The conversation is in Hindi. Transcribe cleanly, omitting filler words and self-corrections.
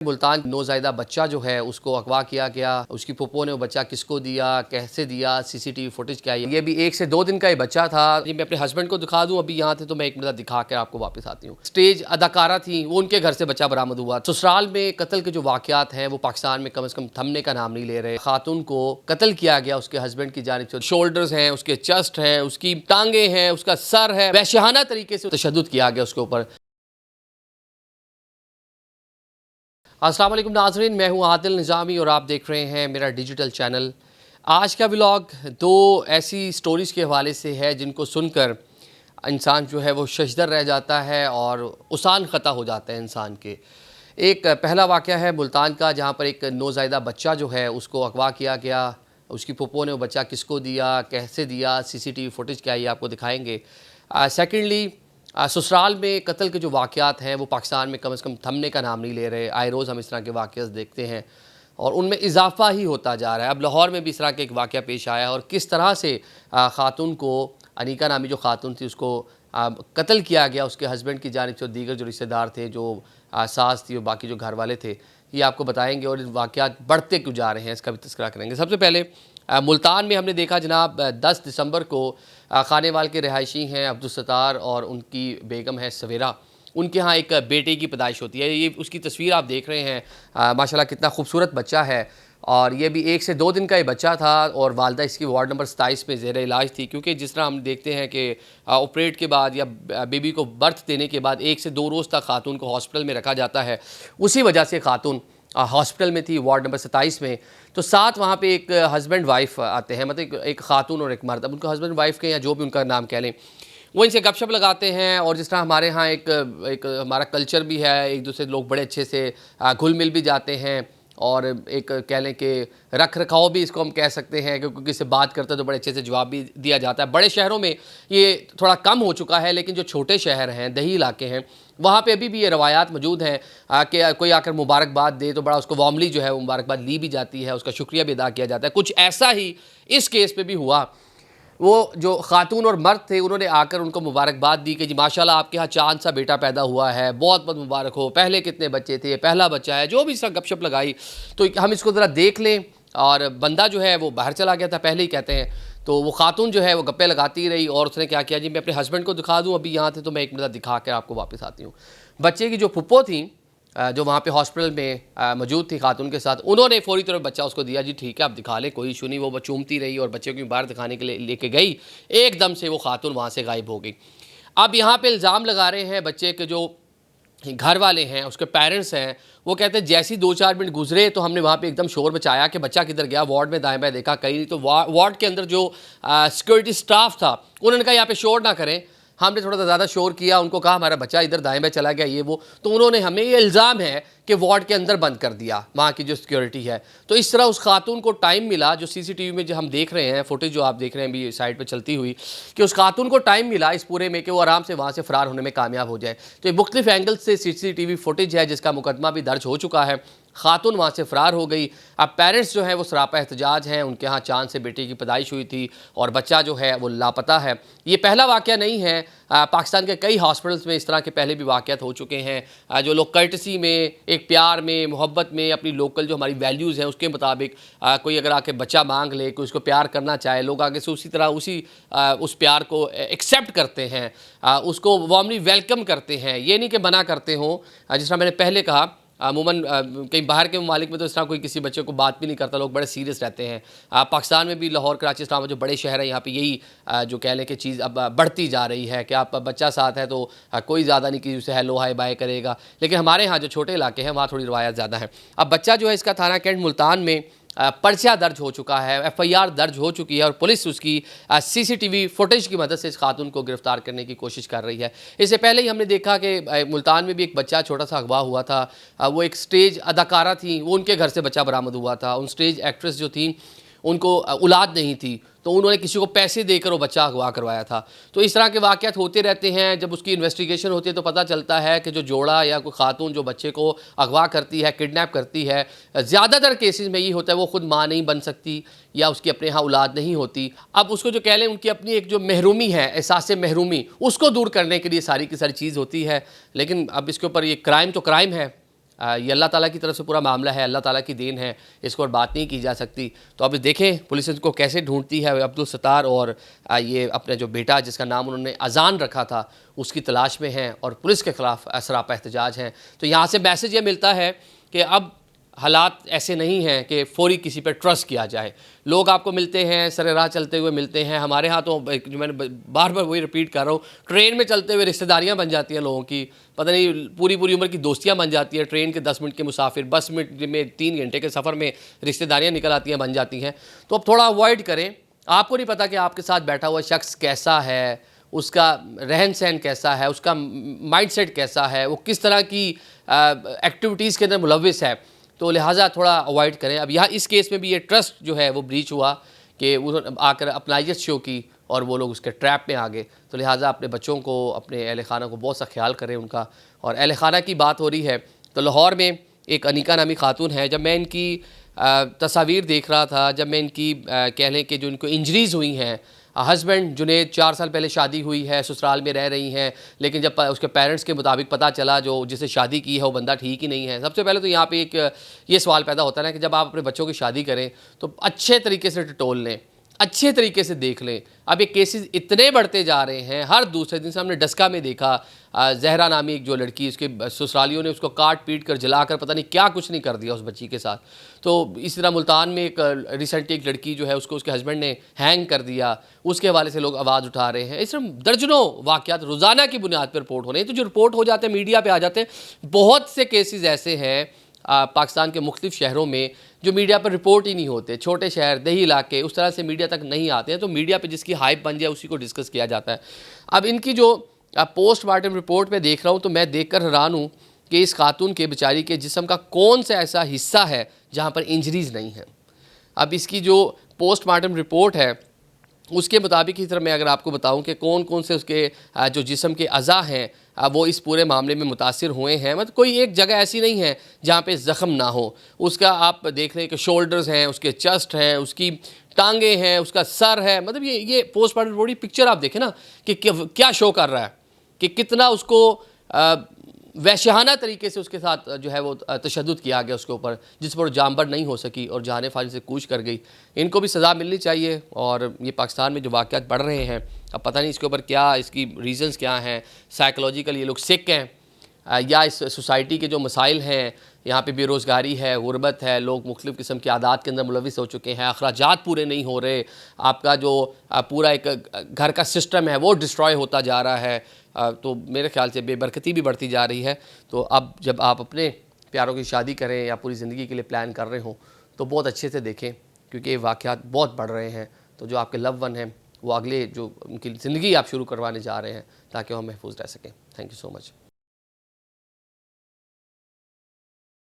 मुल्तान नौज़ायदा बच्चा जो है उसको अगवा किया गया। उसकी फूफो ने वो बच्चा किसको दिया, कैसे दिया, सीसीटीवी फुटेज क्या है। ये भी 1 से 2 दिन का ही बच्चा था। ये मैं अपने हस्बैंड को दिखा दूं अभी यहाँ थे तो मैं 1 मिनट दिखा के आपको वापस आती हूँ। स्टेज अदाकारा थी, वो उनके घर से बच्चा बरामद हुआ। ससुराल में कत्ल के जो वाक़यात हैं वो पाकिस्तान में कम से कम थमने का नाम नहीं ले रहे। खातून को कत्ल किया गया उसके हस्बैंड की जानिब से। शोल्डर्स हैं, उसके चेस्ट है, उसकी टांगे हैं, उसका सर है, वहशियाना तरीके से तशद्दुद किया गया उसके ऊपर। अस्सलाम वालेकुम नाज़रीन, मैं हूं आदिल निज़ामी और आप देख रहे हैं मेरा डिजिटल चैनल। आज का व्लॉग 2 ऐसी स्टोरीज़ के हवाले से है जिनको सुनकर इंसान जो है वो शशदर रह जाता है और उसान ख़ता हो जाता है इंसान के। एक पहला वाक़या है मुल्तान का, जहां पर एक नौज़ायदा बच्चा जो है उसको अगवा किया गया। उसकी फूफो ने वो बच्चा किसको दिया, कैसे दिया, सीसीटीवी फुटेज क्या है, ये आपको दिखाएँगे। सेकेंडली ससुराल में कत्ल के जो वाक़यात हैं वो पाकिस्तान में कम से कम थमने का नाम नहीं ले रहे। आए रोज़ हम इस तरह के वाक़यात देखते हैं और उनमें इजाफ़ा ही होता जा रहा है। अब लाहौर में भी इस तरह का एक वाक़या पेश आया और किस तरह से ख़ातून को, अनीका नामी जो ख़ातून थी, उसको कत्ल किया गया उसके हस्बैंड की जानिब से। और दीगर जो रिश्तेदार थे, जो सास थी और बाकी जो घर वाले थे, ये आपको बताएँगे और वाक़यात बढ़ते क्यों जा रहे हैं इसका भी तज़किरा करेंगे। सबसे पहले मुल्तान में हमने देखा जनाब 10 दिसंबर को खानेवाल के रिहायशी हैं अब्दुल सत्तार और उनकी बेगम है सवेरा। उनके यहाँ एक बेटे की पैदाइश होती है। ये उसकी तस्वीर आप देख रहे हैं। माशाल्लाह कितना खूबसूरत बच्चा है और ये भी 1 से 2 दिन का ही बच्चा था और वालदा इसकी वार्ड नंबर 27 में ज़ेर इलाज थी। क्योंकि जिस तरह हम देखते हैं कि ऑपरेट के बाद या बेबी को बर्थ देने के बाद 1 से 2 रोज़ तक खातून को हॉस्पिटल में रखा जाता है, उसी वजह से खातून हॉस्पिटल में थी वार्ड नंबर 27 में। तो साथ वहाँ पे एक हस्बैंड वाइफ आते हैं, मतलब एक खातून और एक मर्द। अब उनको हस्बैंड वाइफ के या जो भी उनका नाम कह लें, वो इनसे गपशप लगाते हैं। और जिस तरह हमारे यहाँ एक हमारा कल्चर भी है, एक दूसरे लोग बड़े अच्छे से घुल मिल भी जाते हैं और एक कह लें कि रख रखाव भी इसको हम कह सकते हैं, क्योंकि किसी से बात करते हैं तो बड़े अच्छे से जवाब भी दिया जाता है। बड़े शहरों में ये थोड़ा कम हो चुका है, लेकिन जो छोटे शहर हैं, दही इलाके हैं, वहाँ पे अभी भी ये रवायात मौजूद हैं कि कोई आकर मुबारकबाद दे तो बड़ा उसको वार्मली जो है वो मुबारकबाद ली भी जाती है, उसका शुक्रिया भी अदा किया जाता है। कुछ ऐसा ही इस केस पे भी हुआ। वो जो खातून और मर्द थे उन्होंने आकर उनको मुबारकबाद दी कि जी माशाल्लाह आपके यहाँ चाँद सा बेटा पैदा हुआ है, बहुत बहुत मुबारक हो, पहले कितने बच्चे थे, पहला बच्चा है, जो भी इसका गपशप लगाई। तो हम इसको ज़रा देख लें। और बंदा जो है वो बाहर चला गया था पहले ही कहते हैं। तो वो खातून जो है वो गप्पे लगाती रही और उसने क्या किया, जी मैं अपने हस्बैंड को दिखा दूँ अभी यहाँ थे तो मैं 1 मिनट दिखा कर आपको वापस आती हूँ। बच्चे की जो फुप्पो थी जो वहाँ पे हॉस्पिटल में मौजूद थी खातून के साथ, उन्होंने फ़ौरी तौर पर बच्चा उसको दिया। जी ठीक है आप दिखा लें, कोई इशू नहीं। वो चूमती रही और बच्चे को बाहर दिखाने के लिए लेके गई, एकदम से वो खातून वहाँ से गायब हो गई। अब यहाँ पे इल्ज़ाम लगा रहे हैं बच्चे के जो घर वाले हैं, उसके पेरेंट्स हैं, वो कहते हैं जैसे ही 2-4 मिनट गुजरे तो हमने वहाँ पे एकदम शोर मचाया कि बच्चा किधर गया। वार्ड में दाएं बाएं देखा, कहीं नहीं। तो वार्ड के अंदर जो सिक्योरिटी स्टाफ था उन्होंने कहा यहाँ पे शोर ना करें। हमने थोड़ा सा ज़्यादा शोर किया, उनको कहा हमारा बच्चा इधर दाएं बाएं चला गया, ये वो। तो उन्होंने हमें ये इल्ज़ाम है कि वार्ड के अंदर बंद कर दिया वहाँ की जो सिक्योरिटी है। तो इस तरह उस खातून को टाइम मिला, जो सीसीटीवी में जो हम देख रहे हैं फुटेज जो आप देख रहे हैं अभी साइड पर चलती हुई, कि उस खातून को टाइम मिला इस पूरे में कि वो आराम से वहाँ से फ़रार होने में कामयाब हो जाए। तो ये मुख्तलिफ एंगल से सीसीटीवी फुटेज है जिसका मुकदमा भी दर्ज हो चुका है। खातून वहाँ से फ़रार हो गई। अब पेरेंट्स जो हैं वो सरापा एहतजाज हैं, उनके यहाँ चाँद से बेटे की पैदाइश हुई थी और बच्चा जो है वो लापता है। ये पहला वाक़या नहीं है, पाकिस्तान के कई हॉस्पिटल्स में इस तरह के पहले भी वाक़यात हो चुके हैं। जो लोग कर्टसी में, एक प्यार में, मोहब्बत में, अपनी लोकल जो हमारी वैल्यूज़ हैं उसके मुताबिक कोई अगर आके बच्चा मांग ले, कोई उसको प्यार करना चाहे, लोग आगे से उसी तरह उस प्यार को एक्सेप्ट करते हैं, उसको वार्मली वेलकम करते हैं। ये नहीं कि मना करते हों। जिस तरह मैंने पहले कहा, अमूमन कहीं बाहर के ममालिक में तो इस तरह कोई किसी बच्चे को बात भी नहीं करता, लोग बड़े सीरियस रहते हैं। पाकिस्तान में भी लाहौर, कराची, इस्लामाबाद जो बड़े शहर हैं, यहाँ पे यही जो कह लें कि चीज़ अब बढ़ती जा रही है कि आप बच्चा साथ है तो कोई ज़्यादा नहीं कि उसे हेलो हाय बाय करेगा। लेकिन हमारे यहाँ जो छोटे इलाके हैं वहाँ थोड़ी रवायत ज़्यादा है। अब बच्चा जो है इसका थाना कैंट मुल्तान में पर्चा दर्ज हो चुका है, FIR दर्ज हो चुकी है और पुलिस उसकी CCTV फुटेज की मदद से इस खातून को गिरफ्तार करने की कोशिश कर रही है। इससे पहले ही हमने देखा कि मुल्तान में भी एक बच्चा छोटा सा अगवा हुआ था। वो एक स्टेज अदाकारा थी, वो उनके घर से बच्चा बरामद हुआ था। उन स्टेज एक्ट्रेस जो थी उनको औलाद नहीं थी, तो उन्होंने किसी को पैसे देकर वो बच्चा अगवा करवाया था। तो इस तरह के वाक़यात होते रहते हैं। जब उसकी इन्वेस्टिगेशन होती है तो पता चलता है कि जो जोड़ा या कोई खातून जो बच्चे को अगवा करती है, किडनैप करती है, ज़्यादातर केसेस में ये होता है वो ख़ुद माँ नहीं बन सकती या उसकी अपने यहाँ औलाद नहीं होती। अब उसको जो कह लें उनकी अपनी एक जो महरूमी है, एहसास महरूमी, उसको दूर करने के लिए सारी की सारी चीज़ होती है। लेकिन अब इसके ऊपर ये क्राइम तो क्राइम है, ये अल्लाह ताला की तरफ से पूरा मामला है, अल्लाह ताला की देन है, इसको और बात नहीं की जा सकती। तो अब देखें पुलिस इसको कैसे ढूंढती है। अब्दुल सत्तार और ये अपना जो बेटा जिसका नाम उन्होंने अजान रखा था उसकी तलाश में हैं और पुलिस के ख़िलाफ़ सरापा एहतजाज हैं। तो यहाँ से मैसेज ये मिलता है कि अब हालात ऐसे नहीं हैं कि फ़ौरी किसी पर ट्रस्ट किया जाए। लोग आपको मिलते हैं, सरे राह चलते हुए मिलते हैं। हमारे यहाँ तो जो मैंने बार बार वही रिपीट कर रहा हूँ, ट्रेन में चलते हुए रिश्तेदारियाँ बन जाती हैं लोगों की, पता नहीं पूरी पूरी उम्र की दोस्तियाँ बन जाती हैं। ट्रेन के 10 मिनट के मुसाफिर 10 मिनट में 3 घंटे के सफ़र में रिश्तेदारियाँ निकल आती हैं, बन जाती हैं। तो अब थोड़ा अवॉइड करें। आपको नहीं पता कि आपके साथ बैठा हुआ शख्स कैसा है, उसका रहन सहन कैसा है, उसका माइंडसेट कैसा है, वो किस तरह की एक्टिविटीज़ के अंदर मुलविस है। तो लिहाजा थोड़ा अवॉइड करें। अब यहाँ इस केस में भी ये ट्रस्ट जो है वो ब्रीच हुआ कि उन्होंने आकर अपनाइयत शो की और वो लोग उसके ट्रैप में आ गए। तो लिहाजा अपने बच्चों को, अपने अहल खाना को बहुत सा ख्याल करें उनका। और अहल खाना की बात हो रही है तो लाहौर में एक अनीका नामी खातून है। जब मैं इनकी तस्वीर देख रहा था, जब मैं इनकी कह लें कि जो इनको इंजरीज़ हुई हैं, हस्बैंड जुनेद 4 साल पहले शादी हुई है, ससुराल में रह रही हैं, लेकिन जब उसके पेरेंट्स के मुताबिक पता चला जो जिसे शादी की है वो बंदा ठीक ही नहीं है। सबसे पहले तो यहाँ पे एक ये सवाल पैदा होता है ना कि जब आप अपने बच्चों की शादी करें तो अच्छे तरीके से टटोल लें, अच्छे तरीके से देख लें। अब ये केसेस इतने बढ़ते जा रहे हैं, हर दूसरे दिन से हमने डस्का में देखा जहरा नामी एक जो लड़की, उसके ससुरालियों ने उसको काट पीट कर जलाकर पता नहीं क्या कुछ नहीं कर दिया उस बच्ची के साथ। तो इस तरह मुल्तान में एक रिसेंटली एक लड़की जो है उसको उसके हस्बैंड ने हैंग कर दिया, उसके हवाले से लोग आवाज़ उठा रहे हैं। इस तरह दर्जनों वाक़यात रोज़ाना की बुनियाद पर रिपोर्ट हो रहे हैं। तो जो रिपोर्ट हो जाते हैं मीडिया पर आ जाते हैं। बहुत से केसेस ऐसे हैं पाकिस्तान के मुख्तलिफ शहरों में जो मीडिया पर रिपोर्ट ही नहीं होते। छोटे शहर, देही इलाके उस तरह से मीडिया तक नहीं आते हैं, तो मीडिया पे जिसकी हाइप बन जाए उसी को डिस्कस किया जाता है। अब इनकी जो पोस्टमार्टम रिपोर्ट में देख रहा हूँ तो मैं देखकर हैरान हूँ कि इस खातून के बेचारी के जिस्म का कौन सा ऐसा हिस्सा है जहाँ पर इंजरीज़ नहीं है। अब इसकी जो पोस्टमार्टम रिपोर्ट है उसके मुताबिक ही तरह मैं अगर आपको बताऊं कि कौन कौन से उसके जो जिस्म के अज़ा हैं वो इस पूरे मामले में मुतासिर हुए हैं। मतलब कोई एक जगह ऐसी नहीं है जहाँ पे ज़ख़म ना हो। उसका आप देख रहे हैं कि शोल्डर्स हैं, उसके चेस्ट है, उसकी टांगे हैं, उसका सर है। मतलब ये पोस्टमार्टम रिपोर्ट की पिक्चर आप देखें ना कि क्या शो कर रहा है कि कितना उसको वहशाना तरीके से उसके साथ जो है वो तशद्दुद किया गया उसके ऊपर, जिस पर जानबर नहीं हो सकी और जाने फानी से कूच कर गई। इनको भी सज़ा मिलनी चाहिए। और ये पाकिस्तान में जो वाक़यात बढ़ रहे हैं, अब पता नहीं इसके ऊपर क्या इसकी रीज़न्स क्या हैं। साइकोलॉजिकल ये लोग सिक हैं या इस सोसाइटी के जो मसाइल हैं, यहाँ पे बेरोज़गारी है, गुरबत है, लोग मुख्तलिफ़ किस्म की आदात के अंदर मुलविस हो चुके हैं, अखराजात पूरे नहीं हो रहे, आपका जो पूरा एक घर का सिस्टम है वो डिस्ट्रॉय होता जा रहा है। तो मेरे ख़्याल से बेबरकती भी बढ़ती जा रही है। तो अब जब आप अपने प्यारों की शादी करें या पूरी ज़िंदगी के लिए प्लान कर रहे हों तो बहुत अच्छे से देखें, क्योंकि ये वाक़यात बहुत बढ़ रहे हैं। तो जो आपके लव वन हैं वो अगले जो उनकी ज़िंदगी आप शुरू करवाने जा रहे हैं ताकि वो महफूज रह सकें। Thank you so much.